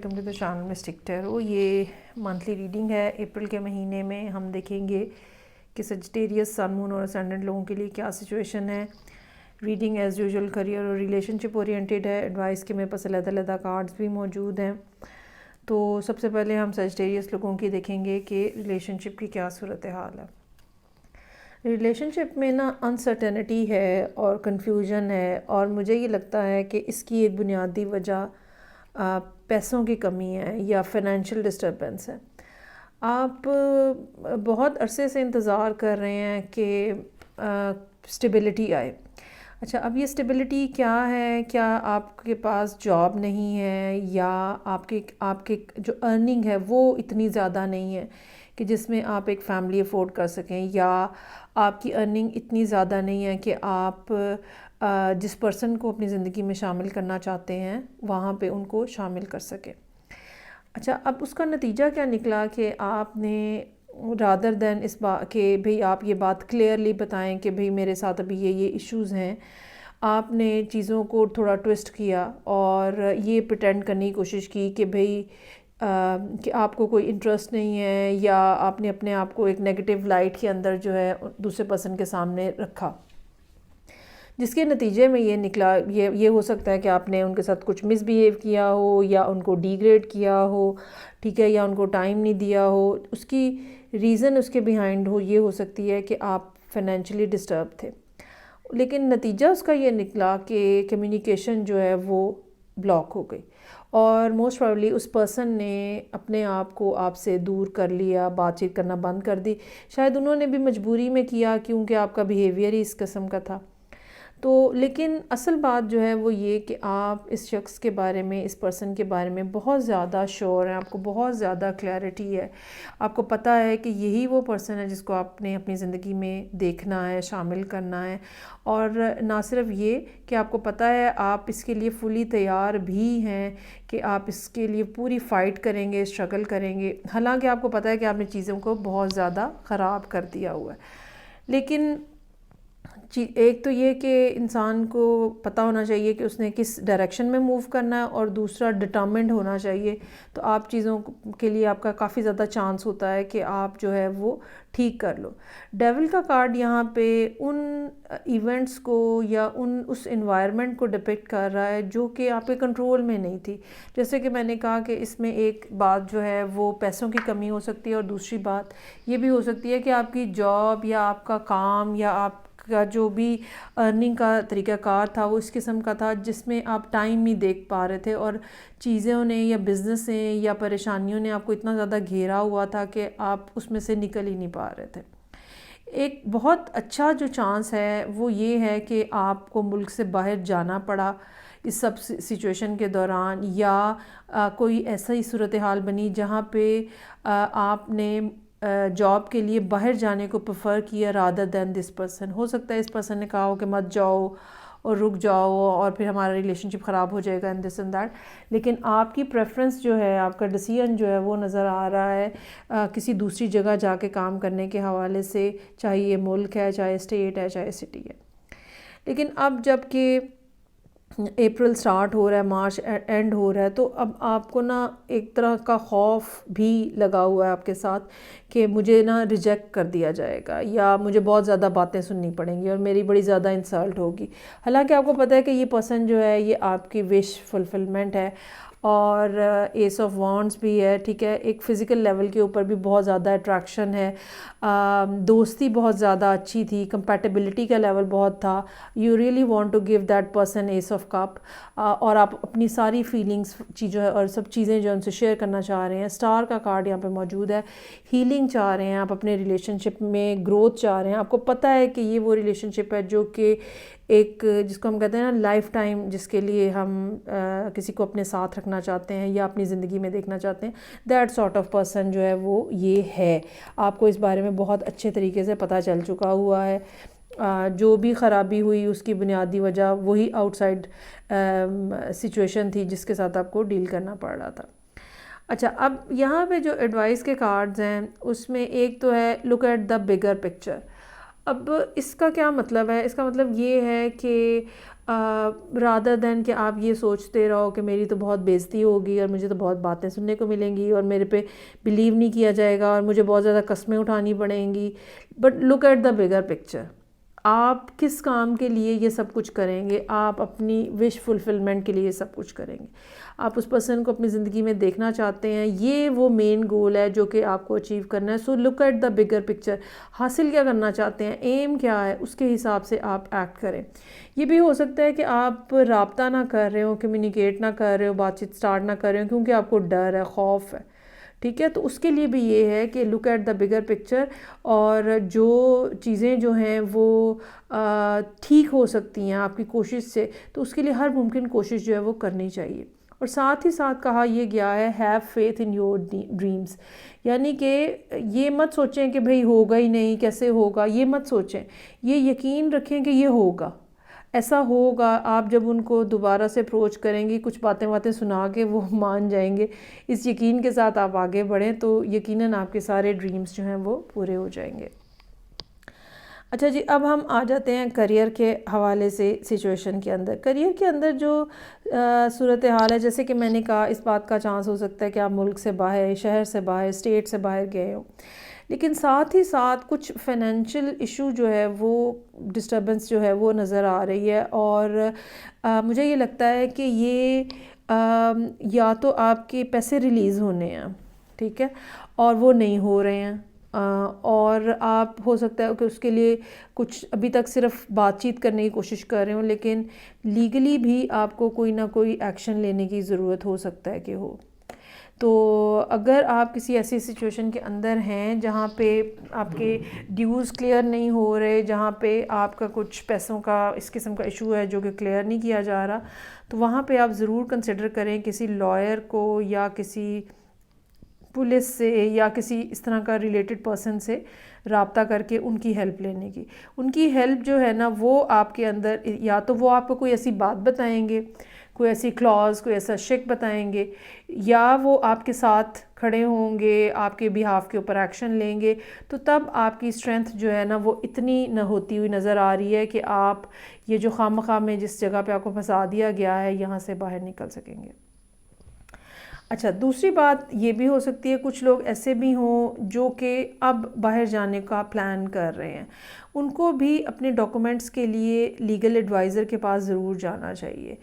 Welcome to the channel Mystic Tarot. یہ monthly reading ہے. April کے مہینے میں ہم دیکھیں گے کہ سجٹیریس سن مون اور اسینڈنٹ لوگوں کے لیے کیا سچویشن ہے. ریڈنگ ایز یوزول کریئر اور ریلیشن شپ اورینٹیڈ ہے. ایڈوائس کے میرے پاس علیحدہ علیحدہ کارڈز بھی موجود ہیں. تو سب سے پہلے ہم سجٹیریس لوگوں کی دیکھیں گے کہ ریلیشن شپ کی کیا صورتحال ہے. ریلیشن شپ میں نا انسرٹنٹی ہے اور کنفیوژن ہے، اور مجھے یہ لگتا ہے کہ اس کی ایک بنیادی وجہ پیسوں کی کمی ہے یا فائنینشیل ڈسٹربنس ہے. آپ بہت عرصے سے انتظار کر رہے ہیں کہ اسٹیبلٹی آئے. اچھا، اب یہ اسٹیبلٹی کیا ہے؟ کیا آپ کے پاس جاب نہیں ہے، یا آپ کے جو ارننگ ہے وہ اتنی زیادہ نہیں ہے کہ جس میں آپ ایک فیملی افورڈ کر سکیں، یا آپ کی ارننگ اتنی زیادہ نہیں ہے کہ آپ جس پرسن کو اپنی زندگی میں شامل کرنا چاہتے ہیں وہاں پہ ان کو شامل کر سکیں. اچھا، اب اس کا نتیجہ کیا نکلا کہ آپ نے رادر دین اس بات کہ بھئی آپ یہ بات کلیئرلی بتائیں کہ بھئی میرے ساتھ ابھی یہ ایشوز ہیں، آپ نے چیزوں کو تھوڑا ٹوسٹ کیا اور یہ پریٹینڈ کرنے کی کوشش کی کہ بھئی کہ آپ کو کوئی انٹرسٹ نہیں ہے، یا آپ نے اپنے آپ کو ایک نیگیٹو لائٹ کے اندر جو ہے دوسرے پرسن کے سامنے رکھا، جس کے نتیجے میں یہ نکلا. یہ ہو سکتا ہے کہ آپ نے ان کے ساتھ کچھ مس بیہیو کیا ہو، یا ان کو ڈی گریڈ کیا ہو، ٹھیک ہے، یا ان کو ٹائم نہیں دیا ہو. اس کی ریزن اس کے بیہائنڈ یہ ہو سکتی ہے کہ آپ فائنینشلی ڈسٹرب تھے. لیکن نتیجہ اس کا یہ نکلا کہ کمیونیکیشن جو ہے وہ بلاک ہو گئی، اور موسٹ پروبیبلی اس پرسن نے اپنے آپ کو آپ سے دور کر لیا، بات چیت کرنا بند کر دی. شاید انہوں نے بھی مجبوری میں کیا، کیونکہ آپ کا بیہیویئر ہی اس قسم کا تھا. تو لیکن اصل بات جو ہے وہ یہ کہ آپ اس شخص کے بارے میں، اس پرسن کے بارے میں بہت زیادہ شیور ہیں، آپ کو بہت زیادہ کلیئرٹی ہے. آپ کو پتہ ہے کہ یہی وہ پرسن ہے جس کو آپ نے اپنی زندگی میں دیکھنا ہے، شامل کرنا ہے. اور نہ صرف یہ کہ آپ کو پتہ ہے، آپ اس کے لیے فلی تیار بھی ہیں کہ آپ اس کے لیے پوری فائٹ کریں گے، اسٹرگل کریں گے، حالانکہ آپ کو پتہ ہے کہ آپ نے چیزوں کو بہت زیادہ خراب کر دیا ہوا ہے. لیکن ایک تو یہ کہ انسان کو پتہ ہونا چاہیے کہ اس نے کس ڈائریکشن میں موو کرنا ہے، اور دوسرا ڈٹرمنڈ ہونا چاہیے. تو آپ چیزوں کے لیے آپ کا کافی زیادہ چانس ہوتا ہے کہ آپ جو ہے وہ ٹھیک کر لو. ڈیول کا کارڈ یہاں پہ ان ایونٹس کو یا اس انوائرمنٹ کو ڈپکٹ کر رہا ہے جو کہ آپ کے کنٹرول میں نہیں تھی. جیسے کہ میں نے کہا کہ اس میں ایک بات جو ہے وہ پیسوں کی کمی ہو سکتی ہے، اور دوسری بات یہ بھی ہو سکتی ہے کہ آپ کی جاب یا آپ کا کام یا آپ کا جو بھی ارننگ کا طریقہ کار تھا وہ اس قسم کا تھا جس میں آپ ٹائم نہیں دیکھ پا رہے تھے، اور چیزوں نے یا بزنس نے یا پریشانیوں نے آپ کو اتنا زیادہ گھیرا ہوا تھا کہ آپ اس میں سے نکل ہی نہیں پا رہے تھے. ایک بہت اچھا جو چانس ہے وہ یہ ہے کہ آپ کو ملک سے باہر جانا پڑا اس سب سچویشن کے دوران، یا کوئی ایسا ہی صورتحال بنی جہاں پہ آپ نے جاب کے لیے باہر جانے کو پریفر کیا رادر دین دس پرسن. ہو سکتا ہے اس پرسن نے کہا ہو کہ مت جاؤ اور رک جاؤ اور پھر ہمارا ریلیشن شپ خراب ہو جائے گا اینڈ دس اینڈ دیٹ. لیکن آپ کی پریفرنس جو ہے، آپ کا ڈیسیژن جو ہے وہ نظر آ رہا ہے کسی دوسری جگہ جا کے کام کرنے کے حوالے سے، چاہے یہ ملک ہے، چاہے اسٹیٹ ہے، چاہے سٹی ہے. لیکن اب جب کہ اپریل سٹارٹ ہو رہا ہے، مارچ اینڈ ہو رہا ہے، تو اب آپ کو نا ایک طرح کا خوف بھی لگا ہوا ہے آپ کے ساتھ کہ مجھے نا ریجیکٹ کر دیا جائے گا، یا مجھے بہت زیادہ باتیں سننی پڑیں گی اور میری بڑی زیادہ انسلٹ ہوگی. حالانکہ آپ کو پتہ ہے کہ یہ پرسن جو ہے یہ آپ کی وش فلفلمنٹ ہے، اور ایس آف وانڈس بھی ہے، ٹھیک ہے. ایک فزیکل لیول کے اوپر بھی بہت زیادہ اٹریکشن ہے، دوستی بہت زیادہ اچھی تھی، کمپیٹیبلٹی کا لیول بہت تھا. You really want to give that person ace of cup, اور آپ اپنی ساری فیلنگس چیزیں اور سب چیزیں جو ان سے شیئر کرنا چاہ رہے ہیں. اسٹار کا کارڈ یہاں پہ موجود ہے. ہیلنگ چاہ رہے ہیں آپ، اپنے ریلیشن شپ میں گروتھ چاہ رہے ہیں. آپ کو پتہ ہے کہ یہ وہ ریلیشن شپ ہے جو کہ ایک جس کو ہم کہتے ہیں نا لائف ٹائم، جس کے لیے ہم کسی کو اپنے ساتھ رکھنا چاہتے ہیں یا اپنی زندگی میں دیکھنا چاہتے ہیں. دیٹ سارٹ آف پرسن جو ہے وہ یہ ہے. آپ کو اس بارے میں بہت اچھے طریقے سے پتہ چل چکا ہوا ہے. جو بھی خرابی ہوئی اس کی بنیادی وجہ وہی آؤٹ سائڈ سچویشن تھی جس کے ساتھ آپ کو ڈیل کرنا پڑ رہا تھا. اچھا، اب یہاں پہ جو ایڈوائس کے کارڈز ہیں اس میں ایک تو ہے لک ایٹ دا بگر پکچر. اب اس کا کیا مطلب ہے؟ اس کا مطلب یہ ہے کہ رادر دین کہ آپ یہ سوچتے رہو کہ میری تو بہت بےزتی ہوگی اور مجھے تو بہت باتیں سننے کو ملیں گی اور میرے پہ بلیو نہیں کیا جائے گا اور مجھے بہت زیادہ قسمیں اٹھانی پڑیں گی. But look at the bigger picture. آپ کس کام کے لیے یہ سب کچھ کریں گے؟ آپ اپنی وش فلفلمنٹ کے لیے یہ سب کچھ کریں گے. آپ اس پرسن کو اپنی زندگی میں دیکھنا چاہتے ہیں, یہ وہ مین گول ہے جو کہ آپ کو اچیو کرنا ہے. So look at the bigger picture. حاصل کیا کرنا چاہتے ہیں, ایم کیا ہے, اس کے حساب سے آپ ایکٹ کریں. یہ بھی ہو سکتا ہے کہ آپ رابطہ نہ کر رہے ہو, کمیونیکیٹ نہ کر رہے ہو, بات چیت سٹارٹ نہ کر رہے ہو کیونکہ آپ کو ڈر ہے, خوف ہے. ٹھیک ہے, تو اس کے لیے بھی یہ ہے کہ لک ایٹ دا بگر پکچر, اور جو چیزیں جو ہیں وہ ٹھیک ہو سکتی ہیں آپ کی کوشش سے, تو اس کے لیے ہر ممکن کوشش جو ہے وہ کرنی چاہیے. اور ساتھ ہی ساتھ کہا یہ گیا ہے have faith in your dreams. یعنی کہ یہ مت سوچیں کہ بھئی ہوگا ہی نہیں, کیسے ہوگا, یہ مت سوچیں. یہ یقین رکھیں کہ یہ ہوگا, ایسا ہوگا. آپ جب ان کو دوبارہ سے اپروچ کریں گی, کچھ باتیں سنا کے وہ مان جائیں گے. اس یقین کے ساتھ آپ آگے بڑھیں تو یقیناً آپ کے سارے ڈریمز جو ہیں وہ پورے ہو جائیں گے. اچھا جی, اب ہم آ جاتے ہیں کریئر کے حوالے سے سچویشن کے اندر. کریئر کے اندر جو صورتحال ہے, جیسے کہ میں نے کہا, اس بات کا چانس ہو سکتا ہے کہ آپ ملک سے باہر, شہر سے باہر, اسٹیٹ سے باہر گئے ہوں, لیکن ساتھ ہی ساتھ کچھ فائنینشیل ایشو جو ہے وہ ڈسٹربنس جو ہے وہ نظر آ رہی ہے. اور مجھے یہ لگتا ہے کہ یہ یا تو آپ کے پیسے ریلیز ہونے ہیں, ٹھیک ہے, اور وہ نہیں ہو رہے ہیں, اور آپ ہو سکتا ہے کہ اس کے لیے کچھ ابھی تک صرف بات چیت کرنے کی کوشش کر رہے ہوں, لیکن لیگلی بھی آپ کو کوئی نہ کوئی ایکشن لینے کی ضرورت ہو سکتا ہے کہ ہو. تو اگر آپ کسی ایسی سچویشن کے اندر ہیں جہاں پہ آپ کے ڈیوز کلیئر نہیں ہو رہے, جہاں پہ آپ کا کچھ پیسوں کا اس قسم کا ایشو ہے جو کہ کلیئر نہیں کیا جا رہا, تو وہاں پہ آپ ضرور کنسیڈر کریں کسی لائر کو یا کسی پولیس سے یا کسی اس طرح کا ریلیٹڈ پرسن سے رابطہ کر کے ان کی ہیلپ لینے کی. ان کی ہیلپ جو ہے نا وہ آپ کے اندر, یا تو وہ آپ کو کوئی ایسی بات بتائیں گے, کوئی ایسی کلاز, کوئی ایسا شک بتائیں گے, یا وہ آپ کے ساتھ کھڑے ہوں گے, آپ کے بیہاف کے اوپر ایکشن لیں گے. تو تب آپ کی اسٹرینتھ جو ہے نا وہ اتنی نہ ہوتی ہوئی نظر آ رہی ہے کہ آپ یہ جو خواہ میں جس جگہ پہ آپ کو پھنسا دیا گیا ہے یہاں سے باہر نکل سکیں گے. اچھا, دوسری بات یہ بھی ہو سکتی ہے کچھ لوگ ایسے بھی ہوں جو کہ اب باہر جانے کا پلان کر رہے ہیں. ان کو بھی اپنے ڈاکومنٹس کے لیے لیگل ایڈوائزر کے پاس ضرور جانا چاہیے.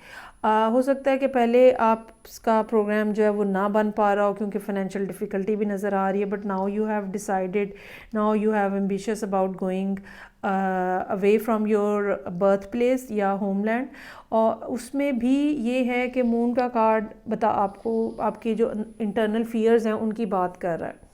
ہو سکتا ہے کہ پہلے آپ کا پروگرام جو ہے وہ نہ بن پا رہا ہو کیونکہ فائنینشیل ڈیفیکلٹی بھی نظر آ رہی ہے, but now you have decided, now you have ambitious about going away from your birth place یا ہوم لینڈ. اور اس میں بھی یہ ہے کہ مون کا کارڈ آپ کو آپ کی جو انٹرنل فیئرز ہیں ان کی بات کر رہا ہے.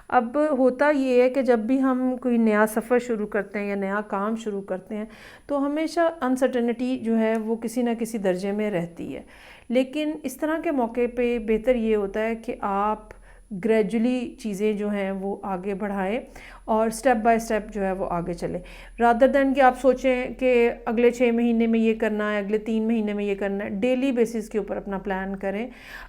اب ہوتا یہ ہے کہ جب بھی ہم کوئی نیا سفر شروع کرتے ہیں یا نیا کام شروع کرتے ہیں تو ہمیشہ انسرٹنٹی جو ہے وہ کسی نہ کسی درجے میں رہتی ہے, لیکن اس طرح کے موقع پہ بہتر یہ ہوتا ہے کہ آپ گریجولی چیزیں جو ہیں وہ آگے بڑھائیں اور سٹیپ بائی سٹیپ جو ہے وہ آگے چلے, رادر دین کہ آپ سوچیں کہ اگلے 6 مہینے میں یہ کرنا ہے, اگلے 3 مہینے میں یہ کرنا ہے. ڈیلی بیسس کے اوپر اپنا پلان کریں,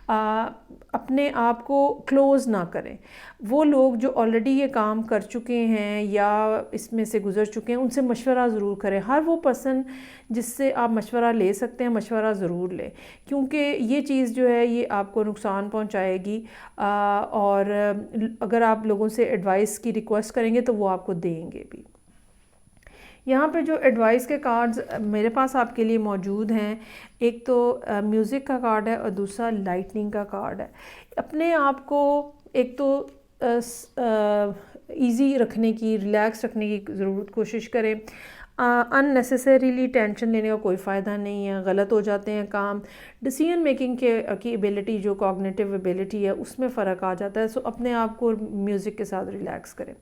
اپنے آپ کو کلوز نہ کریں. وہ لوگ جو آلریڈی یہ کام کر چکے ہیں یا اس میں سے گزر چکے ہیں ان سے مشورہ ضرور کریں. ہر وہ پرسن جس سے آپ مشورہ لے سکتے ہیں مشورہ ضرور لیں, کیونکہ یہ چیز جو ہے یہ آپ کو نقصان پہنچائے گی, اور اگر آپ لوگوں سے ایڈوائس کی ریکویسٹ کریں گے تو وہ آپ کو دیں گے بھی. یہاں پہ جو ایڈوائس کے کارڈز میرے پاس آپ کے لیے موجود ہیں, ایک تو میوزک کا کارڈ ہے اور دوسرا لائٹننگ کا کارڈ ہے. اپنے آپ کو ایک تو ایزی رکھنے کی, ریلیکس رکھنے کی ضرورت کوشش کریں. ان نیسیسریلی ٹینشن لینے کا کوئی فائدہ نہیں ہے, غلط ہو جاتے ہیں کام. ڈیسیژن میکنگ کی ایبیلٹی جو کوگنیٹیو ایبیلٹی ہے اس میں فرق آ جاتا ہے. سو اپنے آپ کو میوزک کے ساتھ ریلیکس کریں.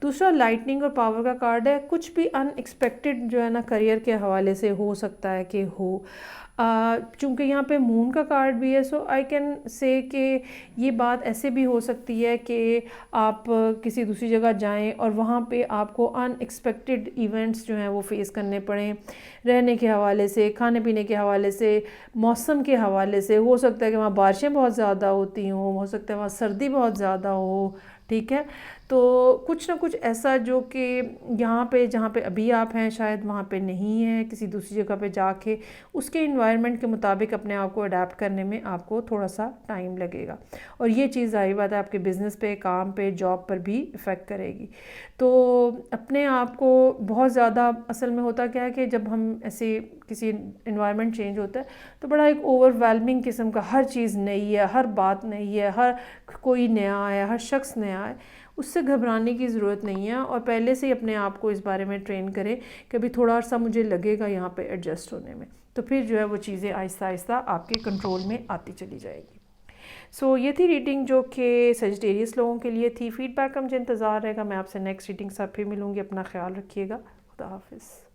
دوسرا لائٹننگ اور پاور کا کارڈ ہے. کچھ بھی ان ایکسپیکٹڈ جو ہے نا کریئر کے حوالے سے ہو سکتا ہے کہ ہو, چونکہ یہاں پہ مون کا کارڈ بھی ہے. سو آئی کین سے کہ یہ بات ایسے بھی ہو سکتی ہے کہ آپ کسی دوسری جگہ جائیں اور وہاں پہ آپ کو ان ایکسپیکٹڈ ایونٹس جو ہیں وہ فیس کرنے پڑیں, رہنے کے حوالے سے, کھانے پینے کے حوالے سے, موسم کے حوالے سے. ہو سکتا ہے کہ وہاں بارشیں بہت زیادہ ہوتی ہوں, ہو سکتا ہے وہاں سردی بہت زیادہ ہو, ٹھیک ہے. تو کچھ نہ کچھ ایسا جو کہ یہاں پہ جہاں پہ ابھی آپ ہیں شاید وہاں پہ نہیں ہے، کسی دوسری جگہ پہ جا کے اس کے انوائرمنٹ کے مطابق اپنے آپ کو اڈیپٹ کرنے میں آپ کو تھوڑا سا ٹائم لگے گا، اور یہ چیز ظاہر بات ہے آپ کے بزنس پہ، کام پہ، جاب پر بھی افیکٹ کرے گی۔ تو اپنے آپ کو بہت زیادہ، اصل میں ہوتا کیا ہے کہ جب ہم ایسے کسی انوائرمنٹ چینج ہوتا ہے تو بڑا ایک اوور ویلمنگ قسم کا، ہر چیز نئی ہے، ہر بات نئی ہے، ہر کوئی نیا ہے، ہر شخص نیا ہے، اس سے گھبرانے کی ضرورت نہیں ہے، اور پہلے سے ہی اپنے آپ کو اس بارے میں ٹرین کریں کہ ابھی تھوڑا عرصہ مجھے لگے گا یہاں پہ ایڈجسٹ ہونے میں، تو پھر جو ہے وہ چیزیں آہستہ آہستہ آپ کے کنٹرول میں آتی چلی جائے گی۔ سو یہ تھی ریڈنگ جو کہ سیجیٹیریس لوگوں کے لیے تھی۔ فیڈ بیک کا مجھے انتظار رہے گا، میں آپ سے نیکسٹ ریڈنگ ساتھ پھر ملوں گی، اپنا خیال رکھیے گا، خدا حافظ۔